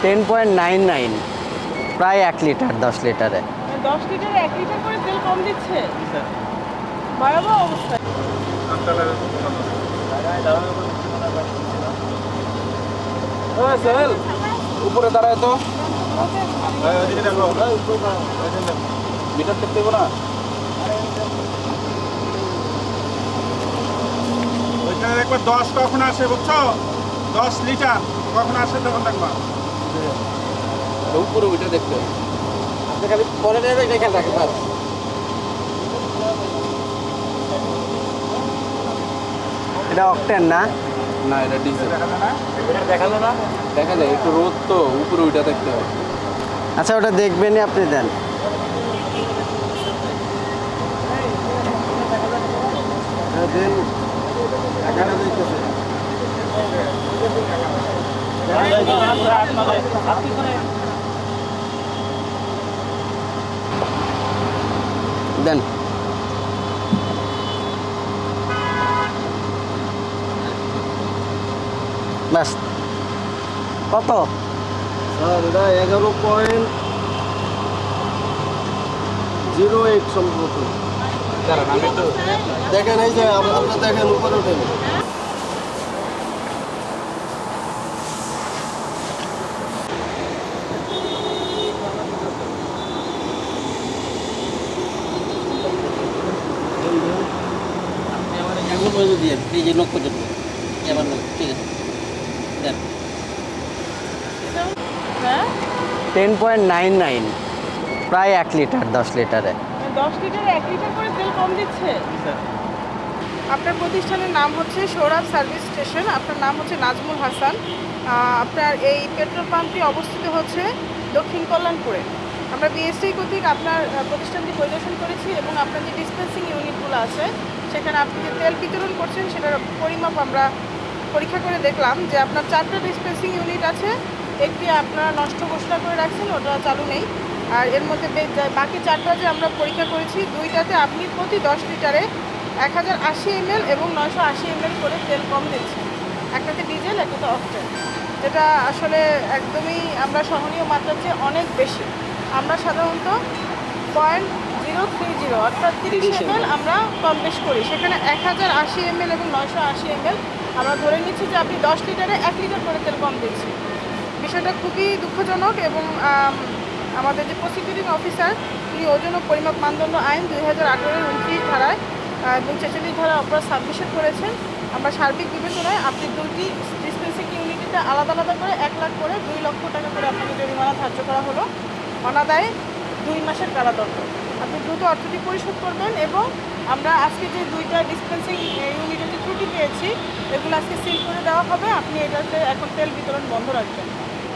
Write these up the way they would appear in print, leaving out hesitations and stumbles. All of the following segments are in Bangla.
10.99, প্রায় 1 লিটার 10 লিটারে। 10 লিটারে 1 লিটার করে তেল কম দিচ্ছে। ভয়াবহ অবস্থা। উপরে দাঁড়ায় তো মিটার দেখতে দেবো না। ওইখানে দেখবো 10 কখন আসে বুঝছো, 10 লিটার কখন আসে তখন দেখবা উপরে ওইটা দেখতে হবে। আপনি খালি পরে নেবে এটা খেয়াল রাখেন বাস। এটা অকটেন না? না এটা ডিজেল। দেখালো না, দেখা যায় একটু রোদ তো উপরে ওইটা দেখতে হবে। আচ্ছা, ওটা দেখবেনই, আপনি দেন। দেন এখানে দেখতেছে দেন। বাস। কত? স্যার এটা 11.08 সম্ভবত। দেখেন এই যে আপনারা দেখেন উপরে উঠেন। এই যে লক্ষ্য করবো এবার ঠিক আছে দেন। হ্যাঁ 10.99, প্রায় 1 লিটার 10 লিটারে। 10 লিটারে 1 লিটার করে তেল কম দিচ্ছে। আপনার প্রতিষ্ঠানের নাম হচ্ছে সৌরভ সার্ভিস স্টেশন, আপনার নাম হচ্ছে নাজমুল হাসান। আপনার এই পেট্রোল পাম্পটি অবস্থিত হচ্ছে দক্ষিণ কল্যাণপুরে। আমরা বিএসটি কর্তৃক আপনার প্রতিষ্ঠানটি পরিদর্শন করেছি এবং আপনার যে ডিসপেন্সিং ইউনিটগুলো আছে সেখানে আপনি যে তেল বিতরণ করছেন সেটার পরিমাপ আমরা পরীক্ষা করে দেখলাম যে আপনার 4টা ডিসপেন্সিং ইউনিট আছে। একটি আপনারা নষ্ট ঘোষণা করে রাখছেন, ওটা চালু নেই। আর এর মধ্যে বাকি 4টা যে আমরা পরীক্ষা করেছি, 2টাতে আপনি প্রতি 10 লিটারে 1080 ml এবং 980 ml করে তেল কম দিচ্ছেন। একটাতে ডিজেল, একটাতে অকটেন, যেটা আসলে একদমই আমরা সহনীয় মাত্রার চেয়ে অনেক বেশি। আমরা সাধারণত 0.030 অর্থাৎ 30 ml আমরা কম বেশ করি, সেখানে 1080 ml এবং 980 ml আমরা ধরে নিচ্ছি যে আপনি 10 লিটারে 1 লিটার করে তেল কম দিচ্ছেন। বিষয়টা খুবই দুঃখজনক এবং আমাদের যে প্রসিকিউটিং অফিসার তিনি ওজন ও পরিমাপ মানদণ্ড আইন 2018-এর 29 ধারায় এবং 46 ধারায় অপরাধ সাবমিশন করেছেন। আমরা সার্বিক বিবেচনায় আপনি 2টি ডিসপেন্সিং ইউনিটিতে আলাদা আলাদা করে 1 লাখ করে 2 লক্ষ টাকা করে আপনাকে জরিমানা ধার্য করা হলো, অনাদায়ে 2 মাসের কারাদণ্ড। আপনি দ্রুত অর্থটি পরিশোধ করবেন এবং আমরা আজকে যে 2টা ডিসপেন্সিং ইউনিটের যে ত্রুটি পেয়েছি এগুলো আজকে সিল করে দেওয়া হবে। আপনি এটাতে এখন তেল বিতরণ বন্ধ রাখবেন,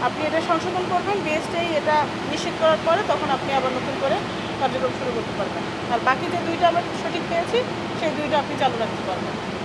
আপনি এটা সংশোধন করবেন, বিএসটিআই এটা নিশ্চিত করার পরে তখন আপনি আবার নতুন করে কার্যক্রম শুরু করতে পারবেন। আর বাকি যে 2টা আমরা সঠিক পেয়েছি সেই 2টা আপনি চালু রাখতে পারবেন।